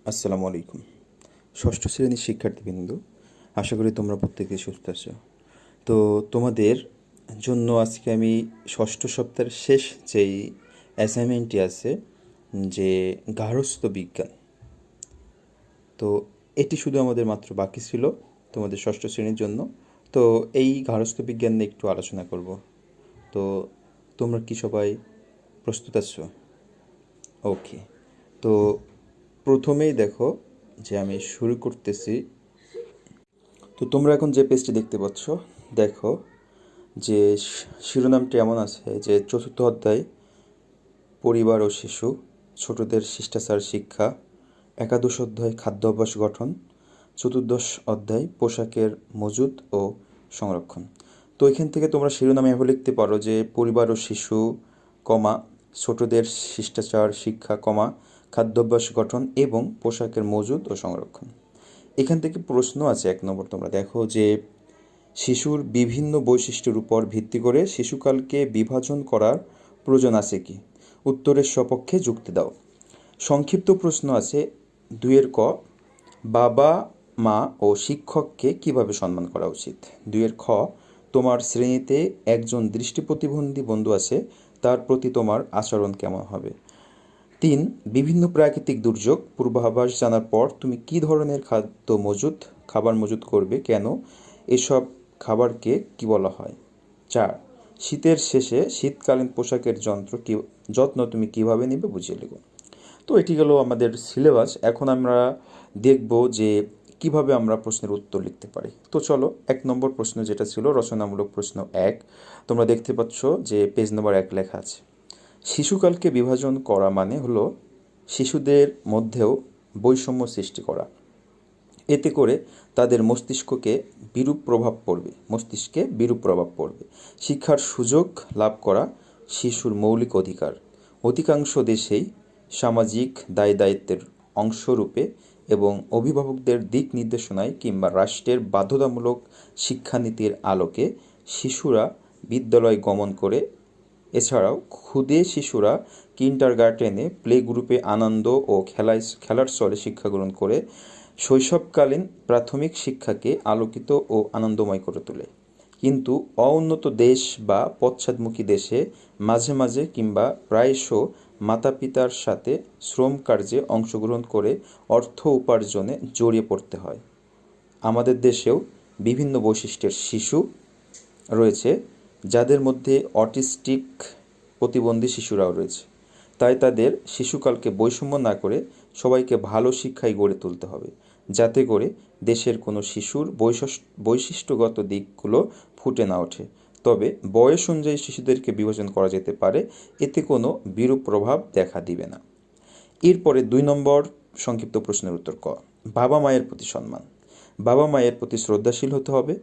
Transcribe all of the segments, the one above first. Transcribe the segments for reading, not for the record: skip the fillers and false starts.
আসসালামু আলাইকুম। ষষ্ঠ শ্রেণীর শিক্ষার্থীবৃন্দ, আশা করি তোমরা প্রত্যেকেই সুস্থ আছো। তো তোমাদের জন্য আজকে আমি ষষ্ঠ সপ্তাহের শেষ যেই অ্যাসাইনমেন্টটি আছে, যে গার্হস্থ্য বিজ্ঞান, তো এটি শুধু আমাদের মাত্র বাকি ছিল তোমাদের ষষ্ঠ শ্রেণীর জন্য। তো এই গার্হস্থ্য বিজ্ঞান নিয়ে একটু আলোচনা করব। তো তোমরা কি সবাই প্রস্তুত আছো? ওকে। তো প্রথমেই দেখো যে আমি শুরু করতেছি। তো তোমরা এখন যে পেজটি দেখতে পাচ্ছ, দেখো যে শিরোনামটি এমন আছে যে চতুর্থ অধ্যায় পরিবার ও শিশু, ছোটদের শিষ্টাচার শিক্ষা, একাদশ অধ্যায় খাদ্য অভ্যাস গঠন, চতুর্দশ অধ্যায় পোশাকের মজুত ও সংরক্ষণ। তো এখান থেকে তোমরা শিরোনামে এভাবে লিখতে পারো যে পরিবার ও শিশু, কমা ছোটদের শিষ্টাচার শিক্ষা, কমা খাদ্যাভ্যাস গঠন এবং পোশাকের মজুত ও সংরক্ষণ। এখান থেকে প্রশ্ন আছে 1 নম্বর, তোমরা দেখো যে শিশুর বিভিন্ন বৈশিষ্ট্যের উপর ভিত্তি করে শিশুকালকে বিভাজন করার প্রয়োজন আছে কি? উত্তরের সপক্ষে যুক্তি দাও। সংক্ষিপ্ত প্রশ্ন আছে 2 ক, বাবা মা ও শিক্ষককে কিভাবে সম্মান করা উচিত? 2 খ, তোমার শ্রেণীতে একজন দৃষ্টি প্রতিবন্ধী বন্ধু আছে, তার প্রতি তোমার আচরণ কেমন হবে? 3, বিভিন্ন প্রাকৃতিক দুর্যোগ পূর্বাভাস জানার পর তুমি কী ধরনের খাবার মজুত করবে, কেন? এসব খাবারকে কি বলা হয়? 4, শীতের শেষে শীতকালীন পোশাকের যত্ন তুমি কিভাবে নেবে, বুঝিয়ে লিখো। তো এটি গেল আমাদের সিলেবাস। এখন আমরা দেখব যে কিভাবে আমরা প্রশ্নের উত্তর লিখতে পারি। তো চলো, 1 নম্বর প্রশ্ন যেটা ছিল রচনামূলক প্রশ্ন 1, তোমরা দেখতে পাচ্ছ যে পেজ নম্বর 1 লেখা আছে, শিশুকালকে বিভাজন করা মানে হলো শিশুদের মধ্যেও বৈষম্য সৃষ্টি করা। এতে করে তাদের মস্তিষ্কে বিরূপ প্রভাব পড়বে। শিক্ষার সুযোগ লাভ করা শিশুর মৌলিক অধিকার। অধিকাংশ দেশেই সামাজিক দায়-দায়িত্বের অংশরূপে এবং অভিভাবকদের দিক নির্দেশনায় কিংবা রাষ্ট্রের বাধ্যতামূলক শিক্ষানীতির আলোকে শিশুরা বিদ্যালয় গমন করে। এছাড়াও ক্ষুদে শিশুরা কিন্ডারগার্টেনে, প্লে গ্রুপে আনন্দ ও খেলার ছলে শিক্ষা গ্রহণ করে শৈশবকালীন প্রাথমিক শিক্ষাকে আলোকিত ও আনন্দময় করে তোলে। কিন্তু অউন্নত দেশ বা পশ্চাদমুখী দেশে মাঝে মাঝে কিংবা প্রায়শ মাতা-পিতার সাথে শ্রম কার্যে অংশগ্রহণ করে অর্থ উপার্জনে জড়িয়ে পড়তে হয়। আমাদের দেশেও বিভিন্ন বৈশিষ্ট্যের শিশু রয়েছে, যাদের মধ্যে অটিস্টিক প্রতিবন্ধী শিশুরাও রয়েছে। তাই তাদের শিশুকালকে বৈষম্য না করে সবাইকে ভালো শিক্ষায় গড়ে তুলতে হবে, যাতে করে দেশের কোনো শিশুর বৈশিষ্ট্যগত দিকগুলো ফুটে না ওঠে। তবে বয়স অনুযায়ী শিশুদেরকে বিভাজন করা যেতে পারে, এতে কোনো বিরূপ প্রভাব দেখা দিবে না। এরপরে 2 নম্বর সংক্ষিপ্ত প্রশ্নের উত্তর ক, বাবা মায়ের প্রতি সম্মান। বাবা মায়ের প্রতি শ্রদ্ধাশীল হতে হবে।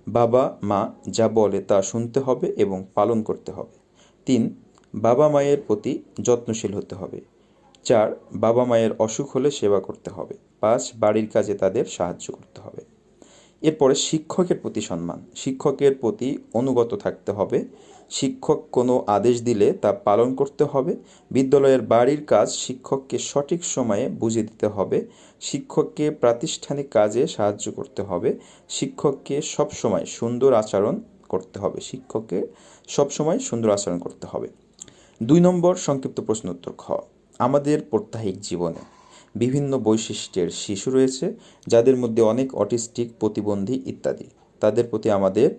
বাবা মা যা বলে তা শুনতে হবে এবং পালন করতে হবে। 3, বাবা মায়ের প্রতি যত্নশীল হতে হবে। 4, বাবা মায়ের অসুখ হলে সেবা করতে হবে। 5, বাড়ির কাজে তাদের সাহায্য করতে হবে। এরপরে শিক্ষকের প্রতি সম্মান। শিক্ষকের প্রতি অনুগত থাকতে হবে। শিক্ষক কোনো আদেশ দিলে তা পালন করতে হবে। বিদ্যালয়ের বাড়ির কাজ শিক্ষককে সঠিক সময়ে বুঝিয়ে দিতে হবে। শিক্ষককে প্রাতিষ্ঠানিক কাজে সাহায্য করতে হবে। শিক্ষককে সবসময় সুন্দর আচরণ করতে হবে। 2 নম্বর সংক্ষিপ্ত প্রশ্ন উত্তর খ, আমাদের প্রাত্যহিক জীবনে বিভিন্ন বৈশিষ্ট্যের শিশু রয়েছে, যাদের মধ্যে অনেক অটিস্টিক, প্রতিবন্ধী ইত্যাদি। তাদের প্রতি আমাদের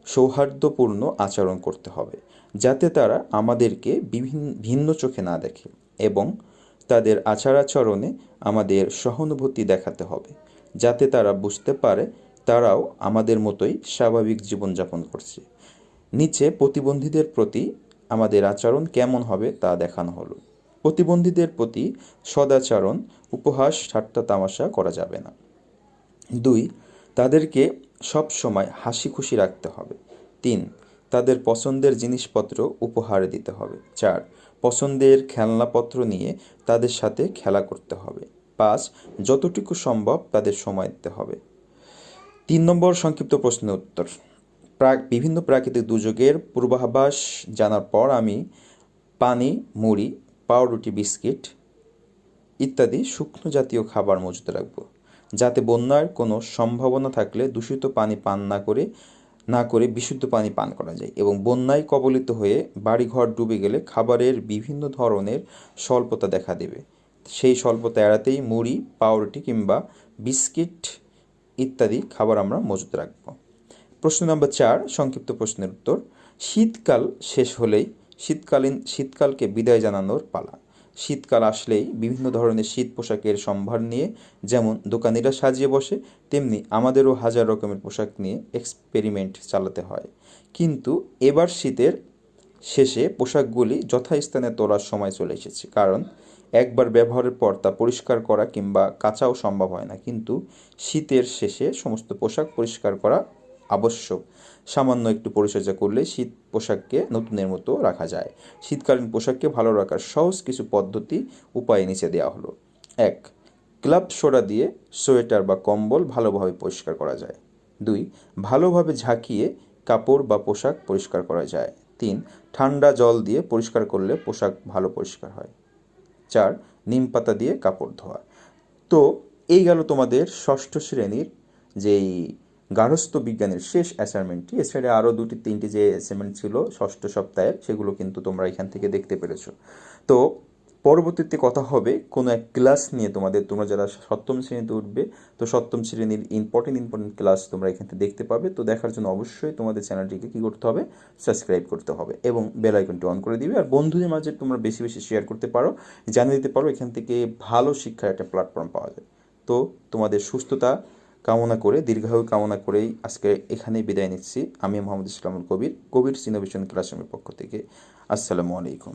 সৌহার্দ্যপূর্ণ আচরণ করতে হবে, যাতে তারা আমাদেরকে ভিন্ন চোখে না দেখে, এবং তাদের আচার-আচরণে আমাদের সহানুভূতি দেখাতে হবে, যাতে তারা বুঝতে পারে তারাও আমাদের মতোই স্বাভাবিক জীবনযাপন করছে। নিচে প্রতিবন্ধীদের প্রতি আমাদের আচরণ কেমন হবে তা দেখানো হলো। প্রতিবন্ধীদের প্রতি সদাচরণ, উপহাস, ঠাট্টা তামাশা করা যাবে না। 2, তাদেরকে সব সময় হাসি খুশি রাখতে হবে। 3, তাদের পছন্দের জিনিসপত্র উপহার দিতে হবে। 4, পছন্দের খেলনাপত্র নিয়ে তাদের সাথে খেলা করতে হবে। 5, যতটুকু সম্ভব তাদের সময় দিতে হবে। 3 নম্বর সংক্ষিপ্ত প্রশ্নের উত্তর, বিভিন্ন প্রাকৃতিক দুর্যোগের পূর্বাভাস জানার পর আমি পানি, মুড়ি, পাউরুটি, বিস্কিট ইত্যাদি শুকনো জাতীয় খাবার মজুত রাখবো, যাতে বন্যার কোনো সম্ভাবনা থাকলে দূষিত পানি পান না করে বিশুদ্ধ পানি পান করা যায়, এবং বন্যায় কবলিত হয়ে বাড়িঘর ডুবে গেলে খাবারের বিভিন্ন ধরনের স্বল্পতা দেখা দেবে। সেই স্বল্পতা এড়াতেই মুড়ি, পাউরুটি কিংবা বিস্কিট ইত্যাদি খাবার আমরা মজুত রাখবো। প্রশ্ন নম্বর 4, সংক্ষিপ্ত প্রশ্নের উত্তর। শীতকাল শেষ হলেই শীতকালকে বিদায় জানানোর পালা। শীতকাল আসলেই বিভিন্ন ধরনের শীত পোশাকের সম্ভার নিয়ে যেমন দোকানিরা সাজিয়ে বসে, তেমনি আমাদেরও হাজার রকমের পোশাক নিয়ে এক্সপেরিমেন্ট চালাতে হয়। কিন্তু এবার শীতের শেষে পোশাকগুলি যথাস্থানে তোলার সময় চলে এসেছে, কারণ একবার ব্যবহারের পর তা পরিষ্কার করা কিংবা কাচাও সম্ভব হয় না। কিন্তু শীতের শেষে সমস্ত পোশাক পরিষ্কার করা আবশ্যক। সামান্য একটু পরিচর্যা করলে শীত পোশাককে নতুনের মতো রাখা যায়। শীতকালীন পোশাককে ভালো রাখার সহজ কিছু উপায় নিচে দেওয়া হলো। 1. ক্লাব সোডা দিয়ে সোয়েটার বা কম্বল ভালোভাবে পরিষ্কার করা যায়। 2. ভালোভাবে ঝাঁকিয়ে কাপড় বা পোশাক পরিষ্কার করা যায়। 3. ঠান্ডা জল দিয়ে পরিষ্কার করলে পোশাক ভালো পরিষ্কার হয়। 4. নিম পাতা দিয়ে কাপড় ধোয়া। তো এই গেল তোমাদের ষষ্ঠ শ্রেণীর যেই গার্হস্থ্য বিজ্ঞানের শেষ অ্যাসাইনমেন্টটি। এছাড়া আরও 2-3টি যে অ্যাসাইনমেন্ট ছিল ষষ্ঠ সপ্তাহের, সেগুলো কিন্তু তোমরা এখান থেকে দেখতে পেরেছো। তো পরবর্তীতে কথা হবে কোনো এক ক্লাস নিয়ে তোমরা যারা সপ্তম শ্রেণীতে উঠবে, তো সপ্তম শ্রেণীর ইম্পর্টেন্ট ক্লাস তোমরা এখান থেকে দেখতে পাবে। তো দেখার জন্য অবশ্যই তোমাদের চ্যানেলটিকে কী করতে হবে, সাবস্ক্রাইব করতে হবে এবং বেল আইকনটি অন করে দিবে। আর বন্ধুদের মাঝে তোমরা বেশি বেশি শেয়ার করতে পারো, জানিয়ে দিতে পারো এখান থেকে ভালো শিক্ষার একটা প্ল্যাটফর্ম পাওয়া যায়। তো তোমাদের সুস্থতা কামনা করে, দীর্ঘায়ু কামনা করেই আজকে এখানেই বিদায় নিচ্ছি। আমি মোহাম্মদ ইসলামুল কবির, কবির ইনোভেশন ক্লাসরুমের পক্ষ থেকে। আসসালামু আলাইকুম।